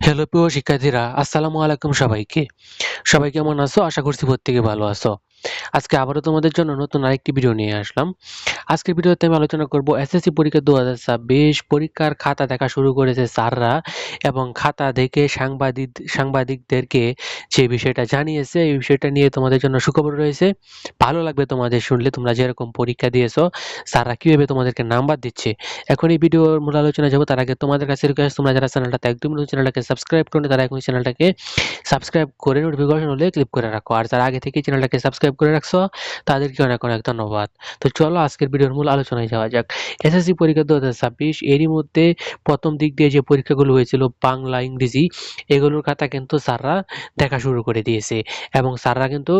Hello প্রিয় শিক্ষার্থীরা, আসসালামু আলাইকুম সবাইকে। সবাই কেমন আছো? আশা করছি প্রত্যেকে ভালো আছো। আজকে আবারও তোমাদের জন্য নতুন আরেকটি ভিডিও নিয়ে আসলাম। আজকের ভিডিওতে আমি আলোচনা করব এসএসসি পরীক্ষা 2026 পরীক্ষার খাতা দেখা শুরু করেছে স্যাররা এবং খাতা দেখে সাংবাদিকদেরকে যে বিষয়টা জানিয়েছে এই বিষয়টা নিয়ে তোমাদের জন্য সুখবর রয়েছে। ভালো লাগবে তোমাদের শুনলে, তোমরা যেরকম পরীক্ষা দিয়েছো স্যাররা কিভাবে তোমাদেরকে নাম্বার দিচ্ছে। এখন এই ভিডিওর মূল আলোচনা যাবো তার আগে তোমাদের কাছে রিকোয়েস্ট, তোমরা যারা চ্যানেলটাতে একদম নতুন চ্যানেলটাকে সাবস্ক্রাইব করো তারা এখন চ্যানেলটাকে সাবস্ক্রাইব করে নোটিফিকেশন হলে ক্লিক করে রাখো, আর যারা আগে থেকে চ্যানেলটাকে সাবস্ক্রাইব করে রাখছো তাদেরকে অনেক অনেক ধন্যবাদ। তো চলো আজকের ভিডিওর মূল আলোচনায় যাওয়া যাক। এসএসসি পরীক্ষা 2026 এরই মধ্যে প্রথম দিক দিয়ে যে পরীক্ষাগুলো হয়েছিল বাংলা ইংরেজি, এগুলোর খাতা কিন্তু স্যাররা দেখা শুরু করে দিয়েছে এবং স্যাররা কিন্তু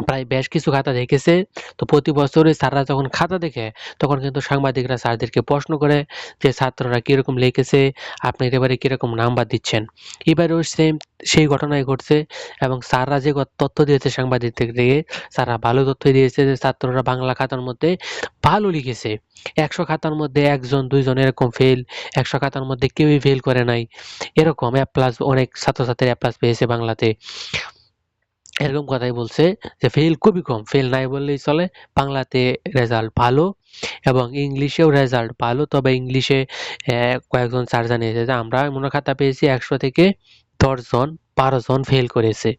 প্রায় বেশ কিছু খাতা দেখেছে। তো প্রতি বছরই স্যাররা যখন খাতা দেখে তখন কিন্তু সাংবাদিকরা স্যারদেরকে প্রশ্ন করে যে ছাত্ররা কিরকম লিখেছে, আপনি এবারে কিরকম নাম্বার দিচ্ছেন। এবারেও সেম সেই ঘটনাই ঘটছে এবং স্যাররা যে তথ্য দিয়েছে সাংবাদিকদেরকে, স্যাররা ভালো তথ্য দিয়েছে যে ছাত্ররা বাংলা খাতার মধ্যে ভালো লিখেছে। 100 খাতার মধ্যে একজন দুইজন এরকম ফেল, 100 খাতার মধ্যে কেউই ফেল করে নাই, এরকম এ প্লাস অনেক ছাত্রছাত্রী এ প্লাস পেয়েছে বাংলাতে। এরকম কথাই বলছে যে ফেল খুবই কম, ফেল নাই বললেই চলে। বাংলাতে রেজাল্ট ভালো এবং ইংলিশেও রেজাল্ট ভালো, তবে ইংলিশে কয়েকজন স্যার জানিয়েছে যে আমরা মনে খাতা পেয়েছি 100 থেকে 10 জন, 12 জন ফেল করেছে।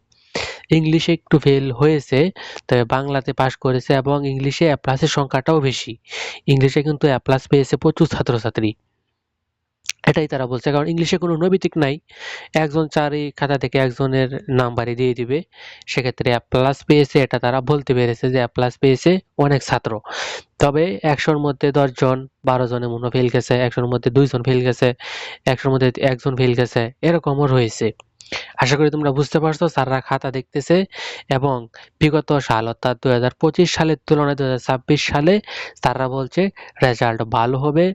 ইংলিশে একটু ফেল হয়েছে, তবে বাংলাতে পাস করেছে এবং ইংলিশে এ প্লাসের সংখ্যাটাও বেশি। ইংলিশে কিন্তু এ প্লাস পেয়েছে প্রচুর ছাত্রছাত্রী। এটাই তারা বলছে, কারণ ইংলিশে কোনো নৈমিত্তিক নাই। একজন চারি খাতা থেকে একজনের নাম্বারই দিয়ে দিবে, সেক্ষেত্রে এ প্লাস পেয়েছে এটা তারা বলতে পেরেছে যে এ প্লাস পেয়েছে অনেক ছাত্র। তবে 100-র মধ্যে 10 জন, 12 জনে মনে ফেল গেছে, 100-র মধ্যে 2 জন ফেল গেছে, 100-র মধ্যে একজন ফেল গেছে, এরকমও রয়েছে। আশা করি তোমরা বুঝতে পারছো স্যাররা খাতা দেখতেছে এবং বিগত সাল অর্থাৎ 2025 সালের তুলনায় 2026 সালে স্যাররা বলছে রেজাল্ট ভালো হবে।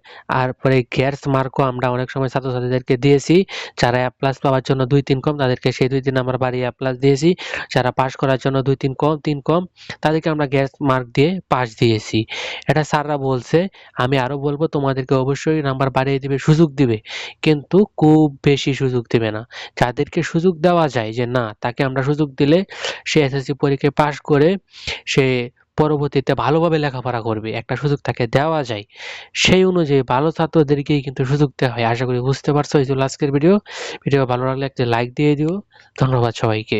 আর পরে গ্যাস মার্কও আমরা অনেক সময় ছাত্রছাত্রীদেরকে দিয়েছি, যারা এ প্লাস পাওয়ার জন্য 2-3 কম তাদেরকে সেই 2-3 নাম্বার বাড়িয়ে এ প্লাস দিয়েছি, যারা পাস করার জন্য 2-3 কম 3 কম তাদেরকে আমরা গ্যাস মার্ক দিয়ে পাস দিয়েছি। এটা স্যাররা বলছে। আমি আরো বলবো তোমাদেরকে অবশ্যই নাম্বার বাড়িয়ে দিবে, সুযোগ দিবে, কিন্তু খুব বেশি সুযোগ দিবে না। যাদেরকে সুযোগ দেওয়া যায় যে না, তাকে আমরা সুযোগ দিলে সে এসএসসি পরীক্ষায় পাশ করে সে পরবর্তীতে ভালোভাবে লেখাপড়া করবে, একটা সুযোগ তাকে দেওয়া যায়, সেই অনুযায়ী ভালো ছাত্রদেরকেই কিন্তু সুযোগ দেওয়া হয়। আশা করি বুঝতে পারছো। এই ছিল আজকের ভিডিও। ভালো লাগলে একটা লাইক দিয়ে দিও। ধন্যবাদ সবাইকে।